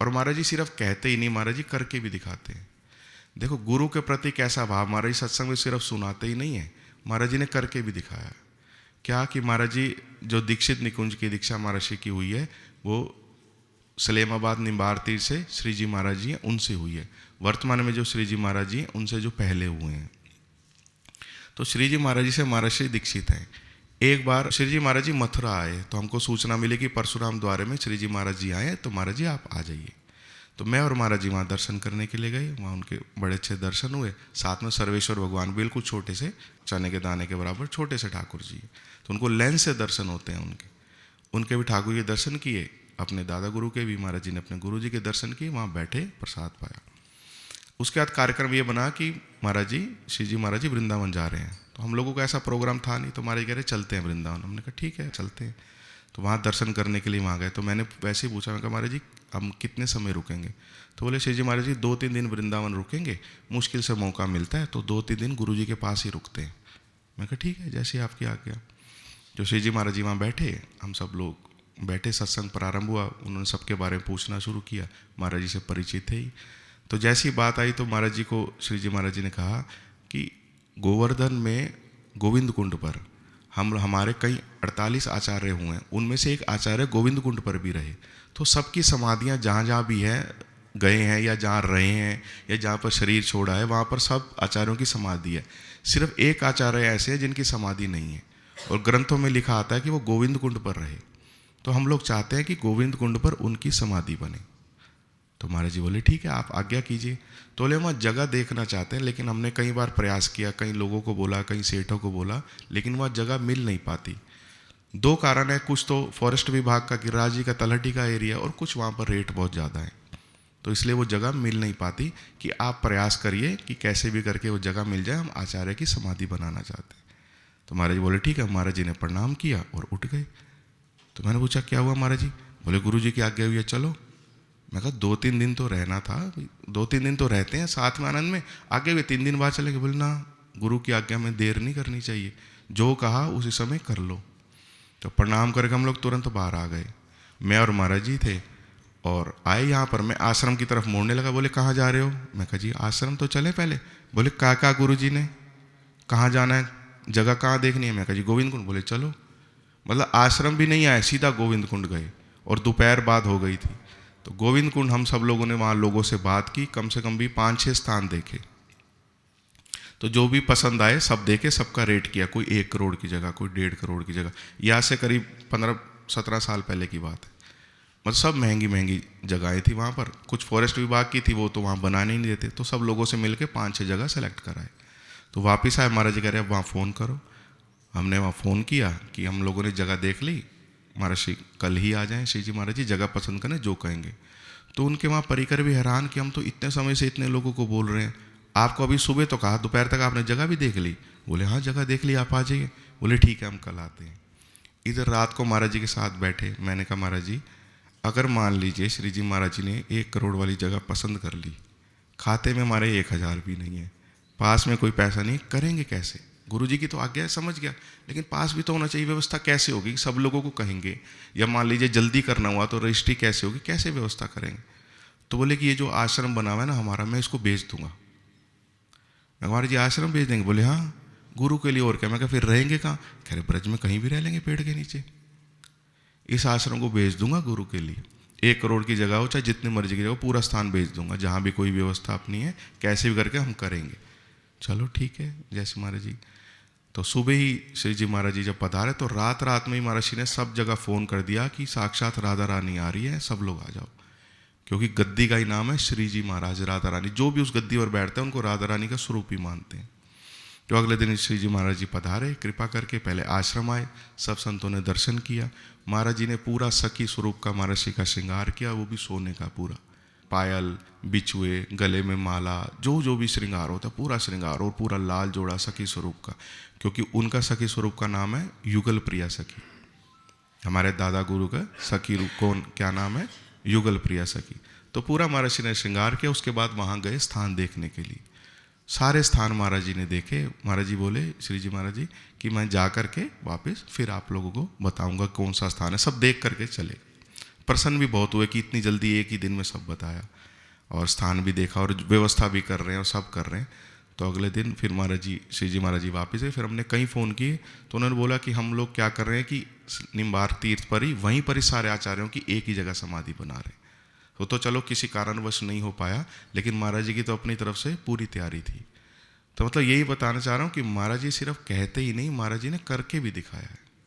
और महाराज जी सिर्फ कहते ही नहीं, महाराज जी करके भी दिखाते हैं। देखो गुरु के प्रति कैसा भाव, महाराज जी सत्संग में सिर्फ सुनाते ही नहीं है, महाराज जी ने करके भी दिखाया। क्या कि महाराज जी जो दीक्षित निकुंज की दीक्षा महाराज जी की हुई है वो सलेमाबाद निम्बार तीर्थ से श्री जी महाराज जी हैं, उनसे हुई है। वर्तमान में जो श्री जी महाराज जी हैं उनसे जो पहले हुए हैं, तो श्री जी महाराज जी से महाराज जी दीक्षित हैं। एक बार श्री जी महाराज जी मथुरा आए तो हमको सूचना मिली कि परशुराम द्वारे में श्री जी महाराज जी आए, तो महाराज जी आप आ जाइए। तो मैं और महाराज जी वहाँ दर्शन करने के लिए गए, वहाँ उनके बड़े अच्छे दर्शन हुए। साथ में सर्वेश्वर भगवान बिल्कुल छोटे से चने के दाने के बराबर छोटे से ठाकुर जी, तो उनको लेंस से दर्शन होते हैं उनके भी ठाकुर के दर्शन किए, अपने दादा गुरु के भी महाराज जी ने अपने गुरु जी के दर्शन किए, वहाँ बैठे प्रसाद पाया। उसके बाद कार्यक्रम ये बना कि महाराज जी श्री जी महाराज जी वृंदावन जा रहे हैं। तो हम लोगों का ऐसा प्रोग्राम था नहीं, तो महाराज कह रहे चलते हैं वृंदावन। हमने कहा ठीक है चलते हैं। तो वहाँ दर्शन करने के लिए वहाँ गए। तो मैंने वैसे ही पूछा, मैं कहा महाराज जी हम कितने समय रुकेंगे? तो बोले श्री जी महाराज जी 2-3 दिन वृंदावन रुकेंगे, मुश्किल से मौका मिलता है तो 2-3 दिन गुरु जी के पास ही रुकते हैं। मैं कहा ठीक है जैसे आपकी आज्ञा। जो श्री जी महाराज जी वहाँ बैठे, हम सब लोग बैठे, सत्संग प्रारंभ हुआ, उन्होंने सबके बारे में पूछना शुरू किया, महाराज जी से परिचित थे ही। तो जैसी बात आई तो महाराज जी को श्री जी महाराज जी ने कहा कि गोवर्धन में गोविंद कुंड पर हमारे कई 48 आचार्य हुए हैं, उनमें से एक आचार्य गोविंद कुंड पर भी रहे। तो सबकी समाधियाँ जहाँ जहाँ भी है गए हैं या जहाँ रहे हैं या जहाँ पर शरीर छोड़ा है वहाँ पर सब आचार्यों की समाधि है। सिर्फ एक आचार्य ऐसे हैं जिनकी समाधि नहीं है, और ग्रंथों में लिखा आता है कि वो गोविंद कुंड पर रहे। तो हम लोग चाहते हैं कि गोविंद कुंड पर उनकी समाधि बने। तो महाराज जी बोले ठीक है आप आज्ञा कीजिए। तो बोले वहाँ जगह देखना चाहते हैं, लेकिन हमने कई बार प्रयास किया, कई लोगों को बोला, कई सेठों को बोला, लेकिन वहाँ जगह मिल नहीं पाती। 2 कारण है, कुछ तो फॉरेस्ट विभाग का गिरिराज जी का तलहटी का एरिया, और कुछ वहाँ पर रेट बहुत ज़्यादा है, तो इसलिए वो जगह मिल नहीं पाती। कि आप प्रयास करिए कि कैसे भी करके वो जगह मिल जाए, हम आचार्य की समाधि बनाना चाहते हैं। तो महाराज जी बोले ठीक है। महाराज जी ने प्रणाम किया और उठ गए। तो मैंने पूछा क्या हुआ महाराज जी? बोले गुरु जी की आज्ञा हुई है चलो। मैं कहा 2-3 दिन तो रहना था, 2-3 दिन तो रहते हैं साथ में आनंद में, आगे भी 3 दिन बाद चले गए। बोले ना, गुरु की आज्ञा में देर नहीं करनी चाहिए, जो कहा उसी समय कर लो। तो प्रणाम करके हम लोग तुरंत बाहर आ गए। मैं और महाराज जी थे और आए यहाँ पर, मैं आश्रम की तरफ मोड़ने लगा। बोले कहाँ जा रहे हो? मैं कहा जी आश्रम तो चले पहले। बोले कहा गुरु जी ने कहाँ जाना है, जगह कहाँ देखनी है? मैं कहा जी गोविंद कुंड। बोले चलो। मतलब आश्रम भी नहीं आए, सीधा गोविंद कुंड गए, और दोपहर बाद हो गई थी। तो गोविंद कुंड हम सब लोगों ने वहाँ लोगों से बात की, कम से कम भी 5-6 स्थान देखे। तो जो भी पसंद आए सब देखे, सबका रेट किया। कोई 1 करोड़ की जगह, कोई 1.5 करोड़ की जगह। यहाँ से करीब 15-17 साल पहले की बात है। मतलब सब महंगी महंगी जगहें थी वहाँ पर। कुछ फॉरेस्ट विभाग की थी, वो तो वहाँ बनाने ही नहीं देते। तो सब लोगों से मिलके 5-6 जगह सेलेक्ट कराए। तो वापस आए, महाराज जी कह रहे अब वहाँ फ़ोन करो। हमने वहाँ फ़ोन किया कि हम लोगों ने जगह देख ली, महाराज श्री कल ही आ जाएं, श्री जी महाराज जी जगह पसंद करें जो कहेंगे। तो उनके वहाँ परिकर भी हैरान कि हम तो इतने समय से इतने लोगों को बोल रहे हैं, आपको अभी सुबह तो कहा, दोपहर तक आपने जगह भी देख ली? बोले हाँ जगह देख ली, आप आ जाइए। बोले ठीक है हम कल आते हैं। इधर रात को महाराज जी के साथ बैठे। मैंने कहा महाराज जी अगर मान लीजिए श्री जी महाराज जी ने 1 करोड़ वाली जगह पसंद कर ली, खाते में हमारे 1000 भी नहीं है, पास में कोई पैसा नहीं, करेंगे कैसे? गुरु जी की तो आज्ञा है, समझ गया, लेकिन पास भी तो होना चाहिए। व्यवस्था कैसे होगी? सब लोगों को कहेंगे, या मान लीजिए जल्दी करना हुआ तो रजिस्ट्री कैसे होगी, कैसे व्यवस्था करेंगे? तो बोले कि ये जो आश्रम बना हुआ है ना हमारा, मैं इसको बेच दूंगा। मैं हमारे जी आश्रम बेच देंगे? बोले हाँ गुरु के लिए, और क्या? मैं कहा फिर रहेंगे कहाँ? कह रहे ब्रज में कहीं भी रह लेंगे पेड़ के नीचे। इस आश्रम को बेच दूंगा गुरु के लिए, 1 करोड़ की जगह हो चाहे जितनी मर्जी की जगह, पूरा स्थान बेच दूंगा, जहाँ भी कोई व्यवस्था अपनी है, कैसे भी करके हम करेंगे। चलो ठीक है जैसे महाराज जी। तो सुबह ही श्री जी महाराज जी जब पधारे तो रात रात में ही महाराज जी ने सब जगह फ़ोन कर दिया कि साक्षात राधा रानी आ रही है, सब लोग आ जाओ। क्योंकि गद्दी का ही नाम है श्री जी महाराज राधा रानी, जो भी उस गद्दी पर बैठते हैं उनको राधा रानी का स्वरूप ही मानते हैं। तो अगले दिन श्री जी महाराज जी पधारे, कृपा करके पहले आश्रम आए, सब संतों ने दर्शन किया। महाराज जी ने पूरा सखी स्वरूप का महाराज जी का श्रृंगार किया, वो भी सोने का पूरा, पायल, बिछुए, गले में माला, जो जो भी श्रृंगार होता है पूरा श्रृंगार, और पूरा लाल जोड़ा सखी स्वरूप का, क्योंकि उनका सखी स्वरूप का नाम है युगल प्रिया सखी। हमारे दादा गुरु का सखी रूप कौन, क्या नाम है? युगल प्रिया सखी। तो पूरा महाराज जी ने श्रृंगार किया। उसके बाद वहाँ गए स्थान देखने के लिए। सारे स्थान महाराज जी ने देखे। महाराज जी बोले श्री जी महाराज जी कि मैं जा कर के वापस फिर आप लोगों को बताऊंगा कौन सा स्थान है, सब देख करके चले। प्रसन्न भी बहुत हुए कि इतनी जल्दी एक ही दिन में सब बताया, और स्थान भी देखा और व्यवस्था भी कर रहे हैं और सब कर रहे हैं। तो अगले दिन फिर महाराज जी, श्री जी महाराज जी वापस गए। फिर हमने कई फ़ोन किए तो उन्होंने बोला कि हम लोग क्या कर रहे हैं कि निम्बार्क तीर्थ पर ही, वहीं पर ही सारे आचार्यों की एक ही जगह समाधि बना रहे हैं। तो चलो किसी कारणवश नहीं हो पाया, लेकिन महाराज जी की तो अपनी तरफ से पूरी तैयारी थी। तो मतलब यही बताना चाह रहा हूँ कि महाराज जी सिर्फ कहते ही नहीं, महाराज जी ने करके भी दिखाया है।